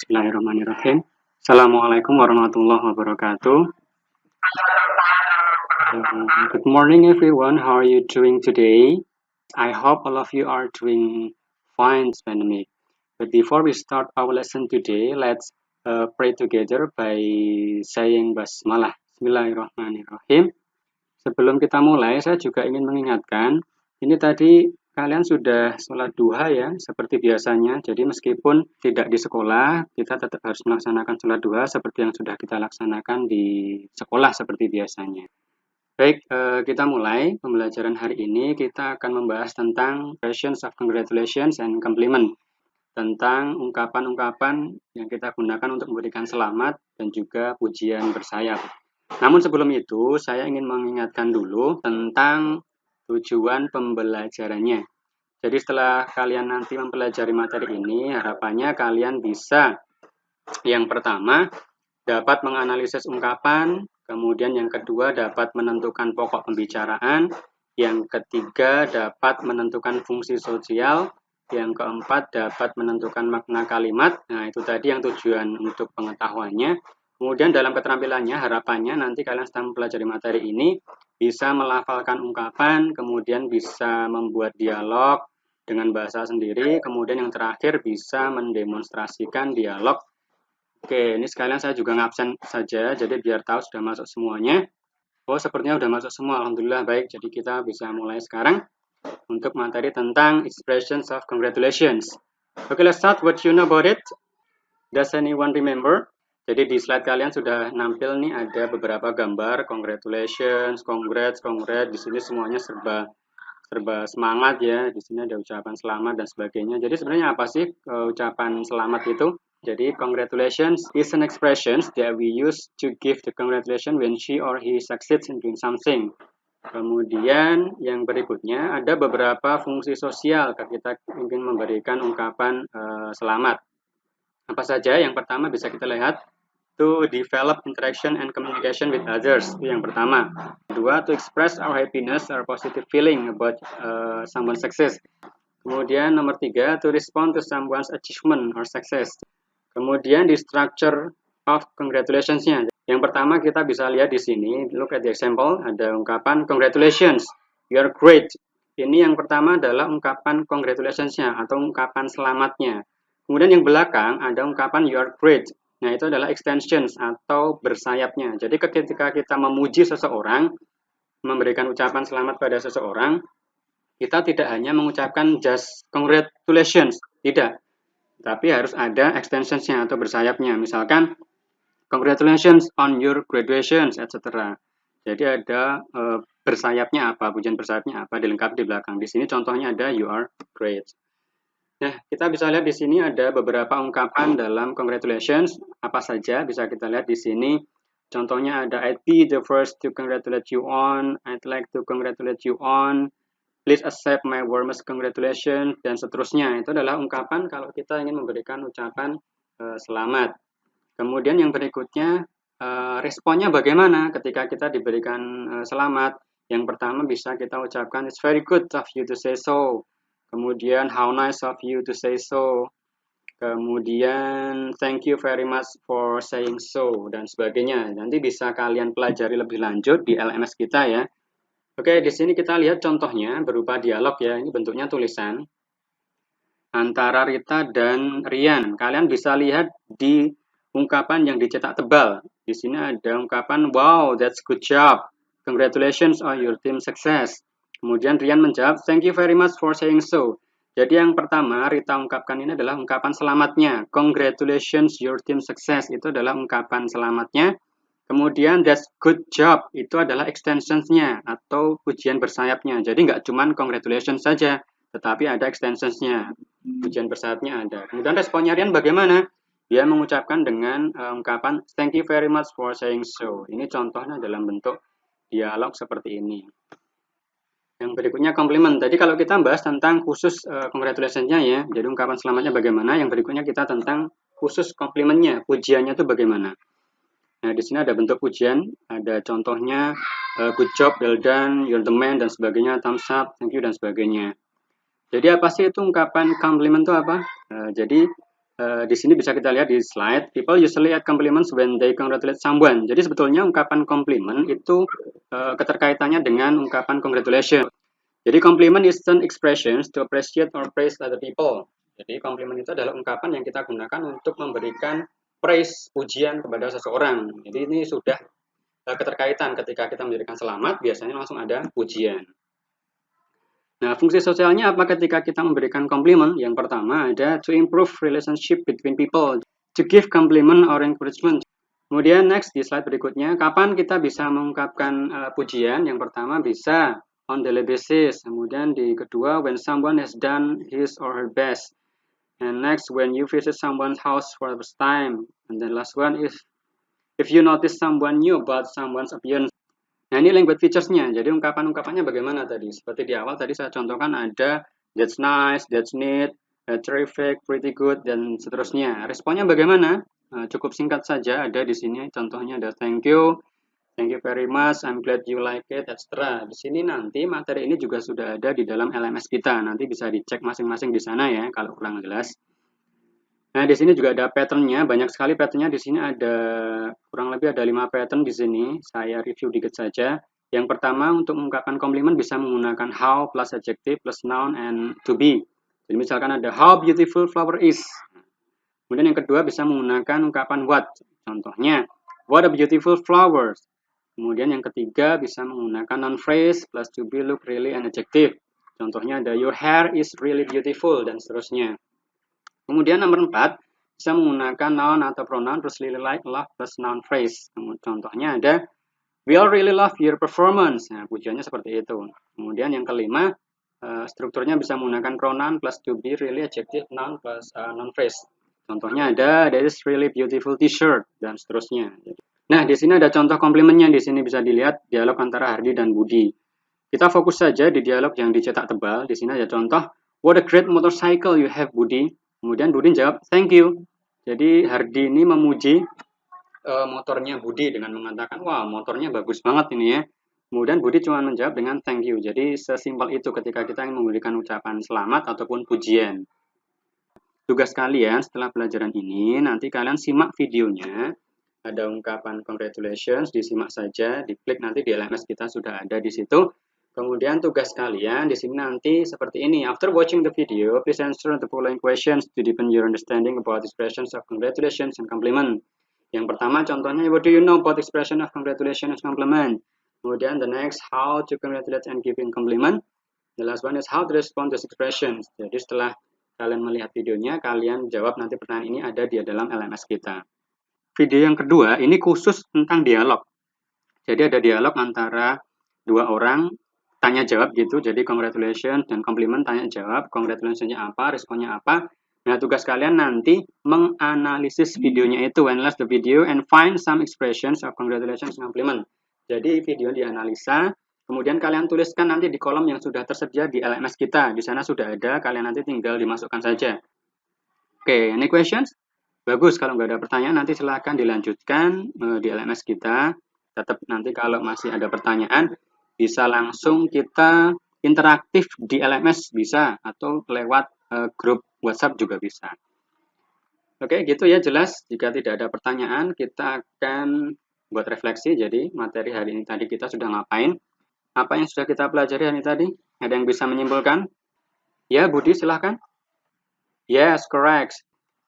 Bismillahirrahmanirrahim. Assalamualaikum warahmatullahi wabarakatuh. Good morning, everyone. How are you doing today? I hope all of you are doing fine this pandemic. But before we start our lesson today, let's pray together by saying basmalah. Bismillahirrahmanirrahim. Sebelum kita mulai, saya juga ingin mengingatkan, ini tadi kalian sudah sholat duha ya, seperti biasanya. Jadi meskipun tidak di sekolah, kita tetap harus melaksanakan sholat duha seperti yang sudah kita laksanakan di sekolah seperti biasanya. Baik, kita mulai pembelajaran hari ini. Kita akan membahas tentang expressions of congratulations and compliment, tentang ungkapan-ungkapan yang kita gunakan untuk memberikan selamat dan juga pujian bersayap. Namun sebelum itu, saya ingin mengingatkan dulu tentang tujuan pembelajarannya. Jadi setelah kalian nanti mempelajari materi ini, harapannya kalian bisa yang pertama dapat menganalisis ungkapan, kemudian yang kedua dapat menentukan pokok pembicaraan, yang ketiga dapat menentukan fungsi sosial, yang keempat dapat menentukan makna kalimat. Nah, itu tadi yang tujuan untuk pengetahuannya. Kemudian dalam keterampilannya, harapannya nanti kalian setelah mempelajari materi ini bisa melafalkan ungkapan, kemudian bisa membuat dialog dengan bahasa sendiri, kemudian yang terakhir bisa mendemonstrasikan dialog. Oke, ini sekalian saya juga ngabsen saja, jadi biar tahu sudah masuk semuanya. Oh, sepertinya sudah masuk semua, Alhamdulillah. Baik, jadi kita bisa mulai sekarang untuk materi tentang expressions of congratulations. Oke, let's start. What you know about it? Does anyone remember? Jadi di slide kalian sudah nampil nih ada beberapa gambar, congratulations, congrats. Di sini semuanya serba semangat ya. Di sini ada ucapan selamat dan sebagainya. Jadi sebenarnya apa sih ucapan selamat itu? Jadi congratulations is an expression that we use to give the congratulation when she or he succeeds in doing something. Kemudian yang berikutnya ada beberapa fungsi sosial ketika kita ingin memberikan ungkapan selamat. Apa saja? Yang pertama bisa kita lihat to develop interaction and communication with others, itu yang pertama. Kedua, to express our happiness or positive feeling about someone's success. Kemudian nomor tiga, to respond to someone's achievement or success. Kemudian di structure of congratulations-nya. Yang pertama kita bisa lihat di sini, look at the example, ada ungkapan congratulations, you're great. Ini yang pertama adalah ungkapan congratulations-nya atau ungkapan selamatnya. Kemudian yang belakang ada ungkapan you're great. Nah, itu adalah extensions atau bersayapnya. Jadi ketika kita memuji seseorang, memberikan ucapan selamat pada seseorang, kita tidak hanya mengucapkan just congratulations, tidak. Tapi harus ada extensionsnya atau bersayapnya. Misalkan, congratulations on your graduations, etc. Jadi ada bersayapnya apa, pujian bersayapnya apa, dilengkapi di belakang. Di sini contohnya ada you are great. Nah, kita bisa lihat di sini ada beberapa ungkapan dalam congratulations. Apa saja bisa kita lihat di sini. Contohnya ada I'd be the first to congratulate you on, I'd like to congratulate you on, please accept my warmest congratulations, dan seterusnya. Itu adalah ungkapan kalau kita ingin memberikan ucapan selamat. Kemudian yang berikutnya, responnya bagaimana ketika kita diberikan selamat. Yang pertama bisa kita ucapkan, it's very good of you to say so. Kemudian, how nice of you to say so. Kemudian, thank you very much for saying so, dan sebagainya. Nanti bisa kalian pelajari lebih lanjut di LMS kita ya. Oke, di sini kita lihat contohnya berupa dialog ya. Ini bentuknya tulisan antara Rita dan Rian. Kalian bisa lihat di ungkapan yang dicetak tebal. Di sini ada ungkapan, wow, that's good job. Congratulations on your team success. Kemudian Rian menjawab, thank you very much for saying so. Jadi yang pertama Rita ungkapkan ini adalah ungkapan selamatnya. Congratulations your team success. Itu adalah ungkapan selamatnya. Kemudian that's good job, itu adalah extensions-nya atau pujian bersayapnya. Jadi nggak cuma congratulations saja, tetapi ada extensions-nya. Pujian bersayapnya ada. Kemudian responnya Rian bagaimana? Dia mengucapkan dengan ungkapan thank you very much for saying so. Ini contohnya dalam bentuk dialog seperti ini. Yang berikutnya compliment. Tadi kalau kita bahas tentang khusus congratulations-nya ya, jadi ungkapan selamatnya bagaimana. Yang berikutnya kita tentang khusus komplimennya, pujiannya itu bagaimana. Nah, di sini ada bentuk pujian, ada contohnya good job, well done, you're the man, dan sebagainya, thumbs up, thank you, dan sebagainya. Jadi apa sih itu ungkapan compliment itu apa? Jadi Di sini bisa kita lihat di slide, people usually add compliments when they congratulate someone. Jadi sebetulnya ungkapan compliment itu keterkaitannya dengan ungkapan congratulations. Jadi compliment is an expressions to appreciate or praise other people. Jadi compliment itu adalah ungkapan yang kita gunakan untuk memberikan praise, pujian kepada seseorang. Jadi ini sudah keterkaitan ketika kita memberikan selamat, biasanya langsung ada pujian. Nah, fungsi sosialnya apa ketika kita memberikan compliment? Yang pertama ada to improve relationship between people, to give compliment or encouragement. Kemudian next di slide berikutnya, kapan kita bisa mengungkapkan pujian? Yang pertama bisa on daily basis. Kemudian di kedua, when someone has done his or her best. And next, when you visit someone's house for the first time. And the last one is if you notice someone new about someone's appearance. Nah, ini language features-nya. Jadi ungkapan-ungkapannya bagaimana tadi? Seperti di awal tadi saya contohkan ada that's nice, that's neat, terrific, pretty good, dan seterusnya. Responnya bagaimana? Cukup singkat saja. Ada di sini contohnya ada thank you very much, I'm glad you like it, etc. Di sini nanti materi ini juga sudah ada di dalam LMS kita. Nanti bisa dicek masing-masing di sana ya kalau kurang jelas. Nah, di sini juga ada pattern-nya, banyak sekali pattern-nya. Di sini ada kurang lebih ada 5 pattern di sini. Saya review dikit saja. Yang pertama, untuk mengungkapkan komplimen bisa menggunakan how plus adjective plus noun and to be. Jadi misalkan ada how beautiful flower is. Kemudian yang kedua bisa menggunakan ungkapan what. Contohnya, what a beautiful flowers. Kemudian yang ketiga bisa menggunakan noun phrase plus to be, look, really, and adjective. Contohnya ada your hair is really beautiful dan seterusnya. Kemudian nomor 4, bisa menggunakan noun atau pronoun plus really like, love plus noun phrase. Contohnya ada, we all really love your performance. Nah, pujiannya seperti itu. Kemudian yang kelima, strukturnya bisa menggunakan pronoun plus to be, really, adjective, noun plus noun phrase. Contohnya ada, that is really beautiful t-shirt, dan seterusnya. Nah, di sini ada contoh komplimennya. Di sini bisa dilihat dialog antara Hardi dan Budi. Kita fokus saja di dialog yang dicetak tebal. Di sini ada contoh, what a great motorcycle you have, Budi. Kemudian Budi jawab, thank you. Jadi Hardi ini memuji motornya Budi dengan mengatakan, wah motornya bagus banget ini ya. Kemudian Budi cuma menjawab dengan thank you. Jadi sesimpel itu ketika kita ingin memberikan ucapan selamat ataupun pujian. Tugas kalian setelah pelajaran ini, nanti kalian simak videonya. Ada ungkapan congratulations, disimak saja, diklik nanti di LMS kita sudah ada di situ. Kemudian tugas kalian di sini nanti seperti ini. After watching the video, please answer the following questions to deepen your understanding about expressions of congratulations and compliment. Yang pertama contohnya, what do you know about expression of congratulations and compliment? Kemudian the next, how to congratulate and giving compliment. The last one is how to respond to expressions. Jadi setelah kalian melihat videonya, kalian jawab nanti pertanyaan ini ada di dalam LMS kita. Video yang kedua ini khusus tentang dialog. Jadi ada dialog antara dua orang tanya jawab gitu. Jadi congratulations dan compliment tanya jawab. Congratulationsnya apa, responnya apa. Nah, tugas kalian nanti menganalisis videonya itu, analyze the video and find some expressions of congratulations and compliment. Jadi video dianalisa, kemudian kalian tuliskan nanti di kolom yang sudah tersedia di LMS kita. Di sana sudah ada, kalian nanti tinggal dimasukkan saja. Oke, any questions? Bagus, kalau nggak ada pertanyaan nanti silakan dilanjutkan di LMS kita. Tetap nanti kalau masih ada pertanyaan bisa langsung kita interaktif di LMS bisa atau lewat grup WhatsApp juga bisa. Oke, gitu ya jelas. Jika tidak ada pertanyaan, kita akan buat refleksi. Jadi materi hari ini tadi kita sudah ngapain? Apa yang sudah kita pelajari hari ini tadi? Ada yang bisa menyimpulkan? Ya, Budi silahkan. Yes, correct.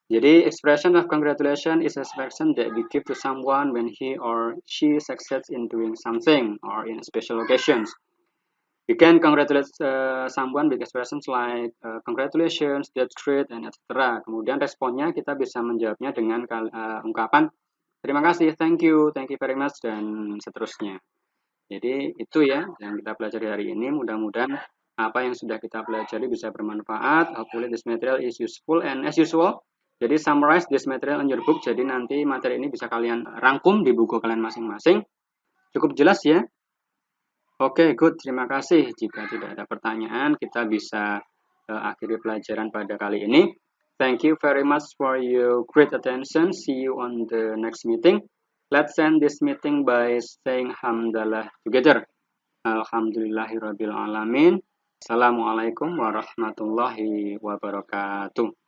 Jadi, expression of congratulation is a expression that we give to someone when he or she succeeds in doing something or in special occasions. We can congratulate someone with expressions like congratulations, that's great, and etc. Kemudian responnya kita bisa menjawabnya dengan ungkapan terima kasih, thank you very much, dan seterusnya. Jadi itu ya yang kita pelajari hari ini. Mudah-mudahan apa yang sudah kita pelajari bisa bermanfaat. Hopefully this material is useful and as usual. Jadi summarize this material in your book. Jadi nanti materi ini bisa kalian rangkum di buku kalian masing-masing. Cukup jelas ya? Oke, good. Terima kasih. Jika tidak ada pertanyaan, kita bisa akhiri pelajaran pada kali ini. Thank you very much for your great attention. See you on the next meeting. Let's end this meeting by saying hamdalah together. Alhamdulillahirabbil alamin. Assalamualaikum warahmatullahi wabarakatuh.